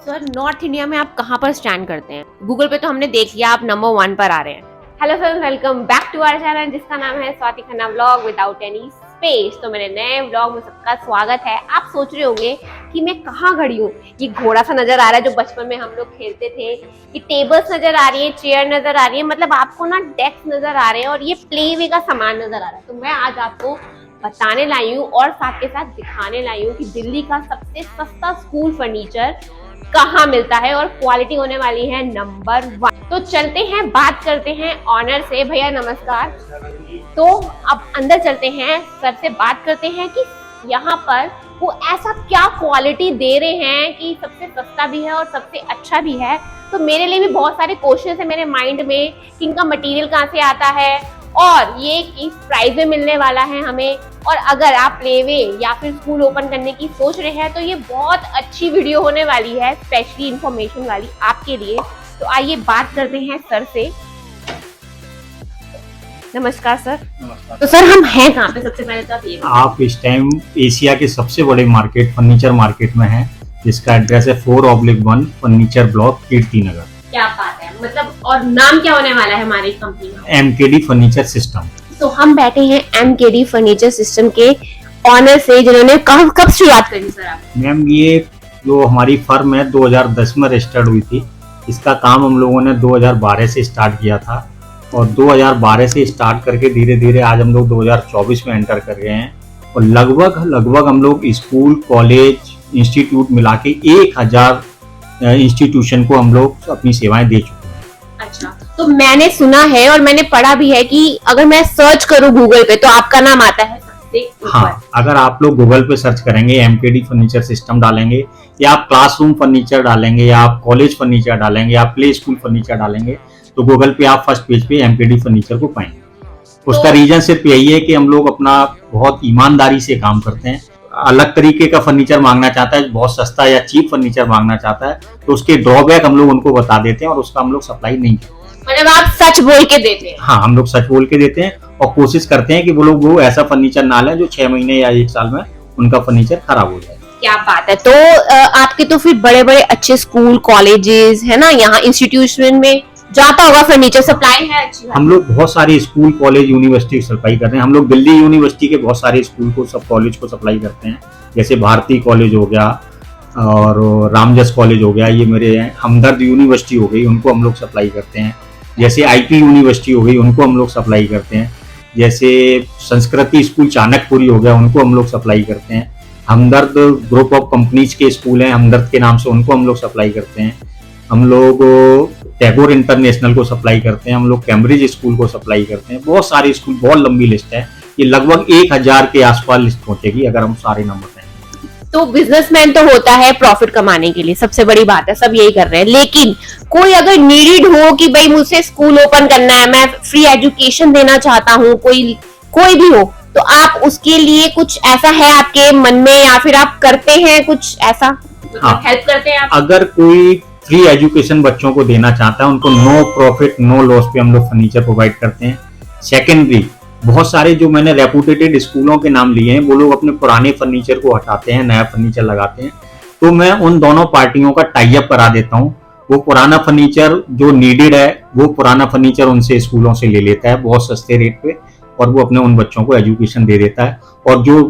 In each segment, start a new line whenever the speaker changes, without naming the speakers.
Sir north India में आप कहाँ पर स्टैंड करते हैं? गूगल पे तो हमने देख लिया आप नंबर 1 पर आ रहे हैं। Hello friends, welcome back to our channel जिसका नाम है Swati Khanna vlog without any space. तो मेरे नए व्लॉग में सबका स्वागत है। आप सोच रहे होंगे कि मैं कहाँ खड़ी हूँ। ये घोड़ा सा नजर आ रहा है जो बचपन में हम लोग खेलते थे। ये टेबल्स नजर आ रही है, चेयर नजर आ रही है, मतलब आपको ना डेस्क नजर आ रहे हैं और ये प्लेवे का सामान नजर आ रहा है। तो मैं आज आपको बताने लाई हूँ और साथ के साथ दिखाने लाई हूँ कि दिल्ली का सबसे सस्ता स्कूल फर्नीचर कहाँ मिलता है और क्वालिटी होने वाली है नंबर 1। तो चलते हैं, बात करते हैं ऑनर से। भैया नमस्कार। तो अब अंदर चलते हैं, सर से बात करते हैं कि यहाँ पर वो ऐसा क्या क्वालिटी दे रहे हैं कि सबसे सस्ता भी है और सबसे अच्छा भी है। तो मेरे लिए भी बहुत सारे क्वेश्चन है मेरे माइंड में कि इनका मटेरियल कहाँ से आता है और ये किस प्राइस में मिलने वाला है हमें। और अगर आप प्लेवे या फिर स्कूल ओपन करने की सोच रहे हैं तो ये बहुत अच्छी वीडियो होने वाली है, स्पेशली इंफॉर्मेशन वाली आपके लिए। तो आइए बात करते हैं सर से। नमस्कार सर।
नमस्कार।
तो सर हम हैं कहाँ पे? सबसे पहले तो आप ये
आप इस टाइम एशिया के सबसे बड़े मार्केट फर्नीचर मार्केट में हैं, जिसका एड्रेस है 4/1 फर्नीचर ब्लॉक कीर्ति नगर।
क्या बात है, मतलब और नाम क्या होने वाला है हमारी कंपनी का?
MKD furniture system.
तो हम बैठे हैं MKD फर्नीचर सिस्टम के ऑनर से, जिन्होंने कब शुरुआत करी सर आप?
मैम ये जो हमारी फर्म है 2010 में रजिस्टर्ड हुई थी। इसका काम हम लोगों ने 2012 से स्टार्ट किया था और 2012 से स्टार्ट करके धीरे धीरे आज हम लोग 2024 में एंटर कर गए हैं। और लगभग हम लोग स्कूल, कॉलेज, इंस्टीट्यूट मिला के 1000 इंस्टीट्यूशन को हम लोग अपनी सेवाएं दे चुके हैं।
अच्छा, तो मैंने सुना है और मैंने पढ़ा भी है कि अगर मैं सर्च करूं गूगल पे तो आपका नाम आता है सबसे ऊपर।
हाँ, अगर आप लोग गूगल पे सर्च करेंगे MKD फर्नीचर सिस्टम डालेंगे या आप क्लासरूम फर्नीचर डालेंगे या आप कॉलेज फर्नीचर डालेंगे या प्ले स्कूल फर्नीचर डालेंगे तो गूगल पे आप फर्स्ट पेज पे MKD फर्नीचर को पाएंगे। उसका रीजन सिर्फ यही है कि हम लोग अपना बहुत ईमानदारी से काम करते हैं। अलग तरीके का फर्नीचर मांगना चाहता है, बहुत सस्ता या चीप फर्नीचर मांगना चाहता है तो उसके ड्रॉबैक हम लोग उनको बता देते हैं और उसका हम लोग सप्लाई नहीं करते।
मतलब आप सच बोल के देते हैं?
हाँ, हम लोग सच बोल के देते हैं और कोशिश करते हैं कि वो लोग ऐसा फर्नीचर ना लें जो 6 महीने या 1 साल में उनका फर्नीचर खराब हो जाए।
क्या बात है। तो आपके तो फिर बड़े बड़े अच्छे स्कूल, कॉलेजेस है ना, यहाँ इंस्टीट्यूशन में जाता होगा फर्नीचर, सप्लाई है अच्छी?
हम लोग बहुत सारे स्कूल, कॉलेज, यूनिवर्सिटी सप्लाई करते हैं। हम लोग दिल्ली यूनिवर्सिटी के बहुत सारे स्कूल को, सब कॉलेज को सप्लाई करते हैं। जैसे भारती कॉलेज हो गया और रामजस कॉलेज हो गया, ये मेरे हमदर्द यूनिवर्सिटी हो गई, उनको हम लोग सप्लाई करते हैं। जैसे IP यूनिवर्सिटी हो गई, उनको हम लोग सप्लाई करते हैं। जैसे संस्कृति स्कूल चाणक्यपुरी हो गया, उनको हम लोग सप्लाई करते हैं। हमदर्द ग्रुप ऑफ कंपनीज के स्कूल हैं हमदर्द के नाम से, उनको हम लोग सप्लाई करते हैं। हम लोग टैगोर इंटरनेशनल को सप्लाई करते हैं। हम लोग कैम्ब्रिज स्कूल को सप्लाई करते हैं। बहुत सारे स्कूल, बहुत लंबी लिस्ट है, ये लगभग 1000 के आसपास लिस्ट पहुंचेगी अगर हम सारे नंबर दें।
तो बिजनेसमैन तो होता है प्रॉफिट कमाने के लिए, सबसे बड़ी बात है, सब यही कर रहे हैं। लेकिन कोई अगर नीडेड हो कि भाई मुझसे स्कूल ओपन करना है, मैं फ्री एजुकेशन देना चाहता हूँ, कोई भी हो, तो आप उसके लिए कुछ ऐसा है आपके मन में या फिर आप करते हैं कुछ ऐसा?
हाँ,
हेल्प करते हैं आप?
अगर कोई फ्री एजुकेशन बच्चों को देना चाहता है, उनको नो प्रॉफिट नो लॉस पे हम लोग फर्नीचर प्रोवाइड करते हैं। सेकेंडरी, बहुत सारे जो मैंने रेपुटेटेड स्कूलों के नाम लिए हैं, वो लोग अपने पुराने फर्नीचर को हटाते हैं, नया फर्नीचर लगाते हैं, तो मैं उन दोनों पार्टियों का टाई अप करा देता हूँ। वो पुराना फर्नीचर जो नीडेड है, वो पुराना फर्नीचर उनसे स्कूलों से ले लेता है बहुत सस्ते रेट पे और वो अपने उन बच्चों को एजुकेशन दे देता है। और जो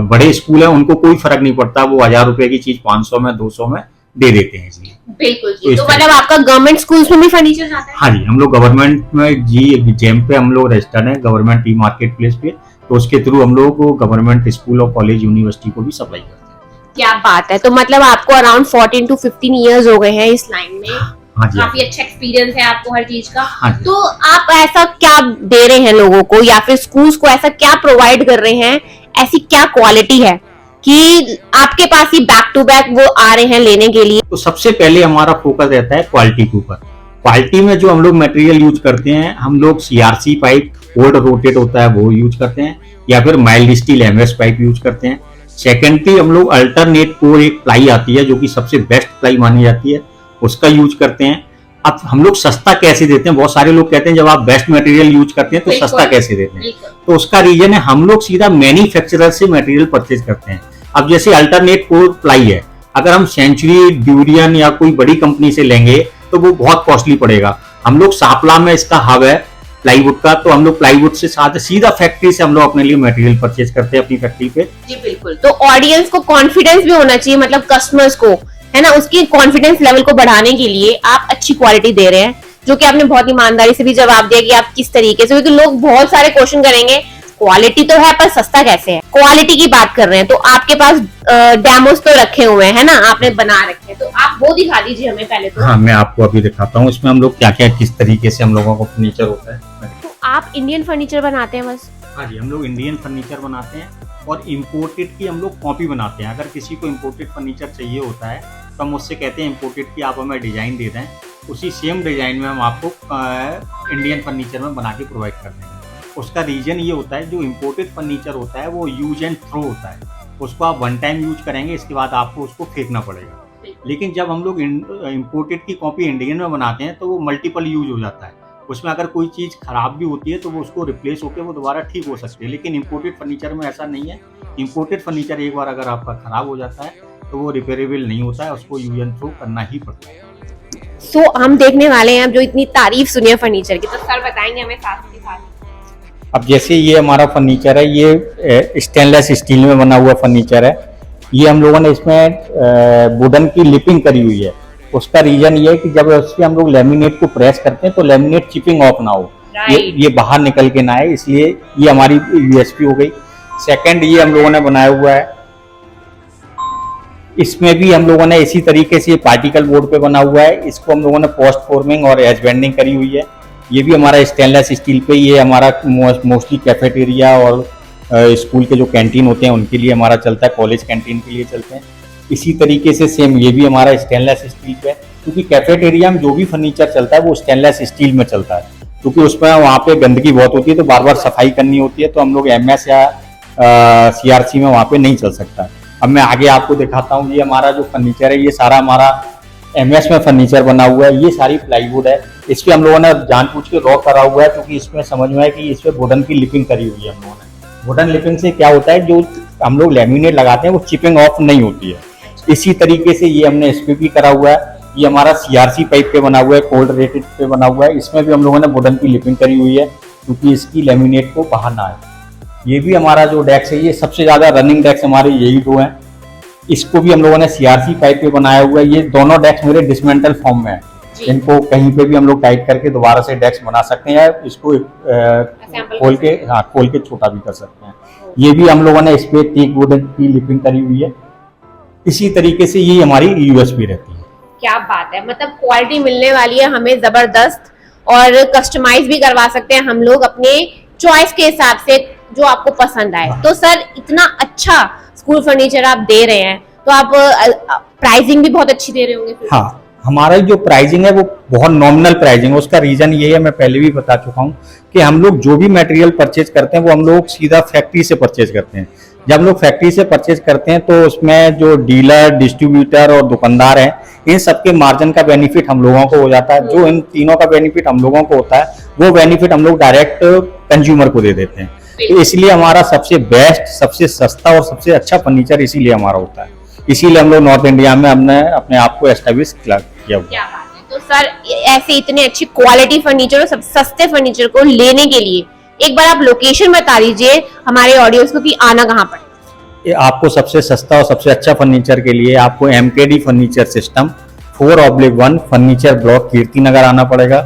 बड़े स्कूल हैं उनको कोई फर्क नहीं पड़ता, वो 1000 रुपए की चीज 500 में, 200 में दे देते हैं जी।
बिल्कुल जी। तो मतलब आपका गवर्नमेंट स्कूल्स में भी फर्नीचर जाता है?
हाँ जी, हम लोग गवर्नमेंट में जी जेम पे हम लोग रजिस्टर्ड हैं, गवर्नमेंट ई मार्केट प्लेस पे, तो उसके थ्रू हम लोग गवर्नमेंट स्कूल और कॉलेज, यूनिवर्सिटी को भी सप्लाई करते हैं।
क्या बात है। तो मतलब आपको अराउंड 14 to 15 ईयर्स हो गए हैं इस लाइन में।
हाँ जी,
काफी अच्छा एक्सपीरियंस है आपको हर चीज का।
हाँ जी।
तो आप ऐसा क्या दे रहे हैं लोगों को या फिर स्कूल्स को ऐसा क्या प्रोवाइड कर रहे हैं, ऐसी क्या क्वालिटी है कि आपके पास ही बैक टू बैक वो आ रहे हैं लेने के लिए?
तो सबसे पहले हमारा फोकस रहता है क्वालिटी के ऊपर। क्वालिटी में जो हम लोग मटेरियल यूज करते हैं, हम लोग CRC पाइप, कोल्ड रोटेट होता है, वो यूज करते हैं या फिर mild steel MS pipe use करते हैं। सेकेंडली, हम लोग अल्टरनेट को एक प्लाई आती है जो कि सबसे बेस्ट प्लाई मानी जाती है, उसका यूज करते हैं। अब हम लोग सस्ता कैसे देते हैं? बहुत सारे लोग कहते हैं जब आप बेस्ट मटेरियल यूज करते हैं तो सस्ता कैसे देते हैं? तो उसका रीजन है हम लोग सीधा मैन्युफैक्चरर से मटेरियल परचेज करते हैं। अब जैसे अल्टरनेट कोर प्लाई है, अगर हम सेंचुरी, ड्यूरियन या कोई बड़ी कंपनी से लेंगे तो वो बहुत कॉस्टली पड़ेगा। हम लोग सापला में इसका हब है प्लाईवुड का, तो हम लोग प्लाईवुड से साथ सीधा फैक्ट्री से हम लोग अपने लिए मटेरियल परचेज करते हैं अपनी फैक्ट्री पे।
जी बिल्कुल। तो ऑडियंस को कॉन्फिडेंस भी होना चाहिए, मतलब कस्टमर्स को, है ना, उसकी कॉन्फिडेंस लेवल को बढ़ाने के लिए आप अच्छी क्वालिटी दे रहे हैं, जो कि आपने बहुत ईमानदारी से भी जवाब दिया कि आप किस तरीके से, क्योंकि लोग बहुत सारे क्वेश्चन करेंगे क्वालिटी तो है पर सस्ता कैसे है। क्वालिटी की बात कर रहे हैं तो आपके पास डेमोस तो रखे हुए हैं ना, आपने बना रखे हैं, तो आप वो दिखा दीजिए हमें पहले तो।
हाँ, मैं आपको अभी दिखाता हूँ इसमें हम लोग क्या क्या किस तरीके से हम लोगों को फर्नीचर होता है।
तो आप इंडियन फर्नीचर बनाते हैं बस?
हाँ जी, हम लोग इंडियन फर्नीचर बनाते हैं और इम्पोर्टेड की हम लोग कॉपी बनाते हैं। अगर किसी को इम्पोर्टेड फर्नीचर चाहिए होता है तो हम उससे कहते हैं इम्पोर्टेड की आप हमें डिज़ाइन दे दें, उसी सेम डिज़ाइन में हम आपको इंडियन फर्नीचर में बना के प्रोवाइड कर देंगे। उसका रीज़न ये होता है जो इम्पोर्टेड फर्नीचर होता है वो यूज एंड थ्रो होता है, उसको आप वन टाइम यूज करेंगे, इसके बाद आपको उसको फेंकना पड़ेगा। लेकिन जब हम लोग इम्पोर्टेड की कॉपी इंडियन में बनाते हैं तो वो मल्टीपल यूज हो जाता है, उसमें अगर कोई चीज़ खराब भी होती है तो वो उसको रिप्लेस होकर वो दोबारा ठीक हो सकती है। लेकिन इम्पोर्टेड फर्नीचर में ऐसा नहीं है। इम्पोर्टेड फर्नीचर एक बार अगर आपका खराब हो जाता है तो वो रिपेयरेबल नहीं होता है, उसको यूज एंड थ्रो करना ही पड़ता है।
सो हम देखने वाले हैं अब जो इतनी तारीफ सुनी है फर्नीचर की, तो सर बताएंगे हमें साथ के साथ।
अब जैसे ये हमारा फर्नीचर है, ये स्टेनलेस स्टील में बना हुआ फर्नीचर है। ये हम लोगों ने इसमें वुडन की लिपिंग करी हुई है। उसका रीजन ये है कि जब उससे हम लोग लेमिनेट को प्रेस करते हैं तो लेमिनेट चिपिंग ऑफ ना हो, ये बाहर निकल के ना आए, इसलिए ये हमारी यूएसपी हो गई। सेकंड, ये हम लोगों ने बनाया हुआ है, इसमें भी हम लोगों ने इसी तरीके से पार्टिकल बोर्ड पे बना हुआ है। इसको हम लोगों ने पोस्ट फॉर्मिंग और एज बेंडिंग करी हुई है। ये भी हमारा स्टेनलेस स्टील पे, ये हमारा मोस्टली कैफेटेरिया और स्कूल के जो कैंटीन होते हैं उनके लिए हमारा चलता है, कॉलेज कैंटीन के लिए चलते हैं। इसी तरीके से सेम ये भी हमारा स्टेनलेस स्टील पे, क्योंकि कैफेटेरिया में जो भी फर्नीचर चलता है वो स्टेनलेस स्टील में चलता है, क्योंकि उसमें वहाँ पे गंदगी बहुत होती है तो बार बार सफाई करनी होती है, तो हम लोग MS या CRC में वहाँ पे नहीं चल सकता। अब मैं आगे आपको दिखाता हूँ, ये हमारा जो फर्नीचर है ये सारा हमारा MS में फर्नीचर बना हुआ है। ये सारी प्लाईवुड है, इसके हम लोगों ने जानबूझ के रॉ करा हुआ है क्योंकि इसमें समझ में है कि इसमें वुडन की लिपिंग करी हुई है हम लोगों ने। वुडन लिपिंग से क्या होता है, जो हम लोग लेमिनेट लगाते हैं वो चिपिंग ऑफ नहीं होती है। इसी तरीके से ये हमने इस पे भी करा हुआ है। ये हमारा CRC पाइप पे बना हुआ है, कोल्ड रेटेड पे बना हुआ है, इसमें भी हम लोगों ने वुडन की लिपिंग करी हुई है क्योंकि इसकी लेमिनेट को बाहर ना आए। ये भी हमारा जो डेस्क है, ये सबसे ज्यादा रनिंग डेस्क हमारे यही दो हैं। इसको भी हम लोगों ने CRC पाइप पे बनाया हुआ है। ये दोनों डेस्क मेरे डिसमेंटल फॉर्म में है, इनको कहीं पे भी हम लोग टाइट करके दोबारा से डेस्क बना सकते हैं, इसको खोल के छोटा भी कर सकते हैं। ये भी हम लोगों ने इस पे टीक वुडन की लिपिंग करी हुई है। इसी तरीके से ये हमारी USP रहती है।
क्या बात है, मतलब क्वालिटी मिलने वाली है हमें जबरदस्त, और कस्टमाइज भी करवा सकते हैं हम लोग अपने चॉइस के हिसाब से जो आपको पसंद आए। तो सर इतना अच्छा स्कूल फर्नीचर आप दे रहे हैं तो आप प्राइसिंग भी बहुत अच्छी दे रहे होंगे फिर?
हाँ, हमारा जो प्राइसिंग है वो बहुत नॉमिनल प्राइसिंग है। उसका रीजन ये है, मैं पहले भी बता चुका हूँ कि हम लोग जो भी मटेरियल परचेज करते हैं वो हम लोग सीधा फैक्ट्री से परचेज करते हैं। जब हम लोग फैक्ट्री से परचेज करते हैं तो उसमें जो डीलर, डिस्ट्रीब्यूटर और दुकानदार हैं, इन सबके मार्जिन का बेनिफिट हम लोगों को हो जाता है। जो इन तीनों का बेनिफिट हम लोगों को होता है वो बेनिफिट हम लोग डायरेक्ट कंज्यूमर को दे देते हैं। तो इसलिए हमारा सबसे बेस्ट, सबसे सस्ता और सबसे अच्छा फर्नीचर इसीलिए हमारा होता है। इसीलिए हम लोग नॉर्थ इंडिया में हमने अपने आप को एस्टेब्लिश किया।
क्या बात है। तो सर ऐसे इतने अच्छी क्वालिटी फर्नीचर और सब सस्ते फर्नीचर को लेने के लिए एक बार आप लोकेशन बता दीजिए हमारे ऑडियंस को कि आना कहाँ पर।
आपको सबसे सस्ता और सबसे अच्छा फर्नीचर के लिए आपको MKD furniture system 4/1 furniture block Kirti Nagar आना पड़ेगा।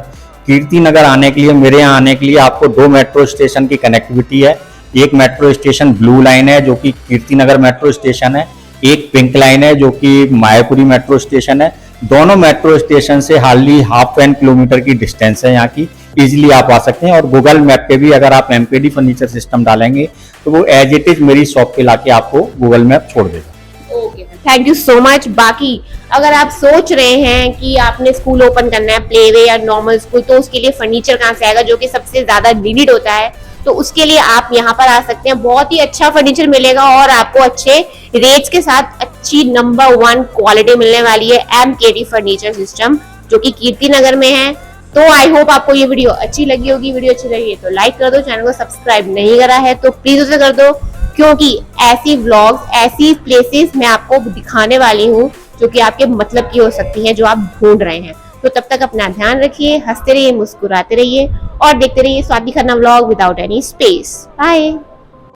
कीर्ति नगर आने के लिए, मेरे यहाँ आने के लिए आपको 2 मेट्रो स्टेशन की कनेक्टिविटी है। एक मेट्रो स्टेशन ब्लू लाइन है जो कि कीर्ति नगर मेट्रो स्टेशन है, एक पिंक लाइन है जो कि मायापुरी मेट्रो स्टेशन है। दोनों मेट्रो स्टेशन से हार्डली 1/2 किलोमीटर की डिस्टेंस है यहाँ की, इजीली आप आ सकते हैं। और गूगल मैप पे भी अगर आप MKD फर्नीचर सिस्टम डालेंगे तो वो एज इट इज मेरी शॉप पे लाके आपको गूगल मैप छोड़ देगा।
Okay, thank you so much. बाकी अगर आप सोच रहे हैं कि आपने स्कूल ओपन करना है, प्लेवे या नॉर्मल स्कूल, तो उसके लिए फर्नीचर कहाँ से आएगा जो कि सबसे ज्यादा नीडेड होता है, तो उसके लिए आप यहाँ पर आ सकते हैं। बहुत ही अच्छा फर्नीचर मिलेगा और आपको अच्छे रेट्स के साथ अच्छी नंबर 1 क्वालिटी मिलने वाली है MKD फर्नीचर सिस्टम जो कि कीर्ति नगर में है। तो आई होप आपको ये वीडियो अच्छी लगी होगी। वीडियो अच्छी लगी है तो लाइक कर दो, चैनल को सब्सक्राइब नहीं करा है तो प्लीज उसे कर दो, क्योंकि ऐसी व्लॉग्स, ऐसी प्लेसेस मैं आपको दिखाने वाली हूँ जो कि आपके मतलब की हो सकती हैं, जो आप ढूंढ रहे हैं। तो तब तक अपना ध्यान रखिए, हंसते रहिए, मुस्कुराते रहिए और देखते रहिए Swati Khanna vlog without any space. Bye.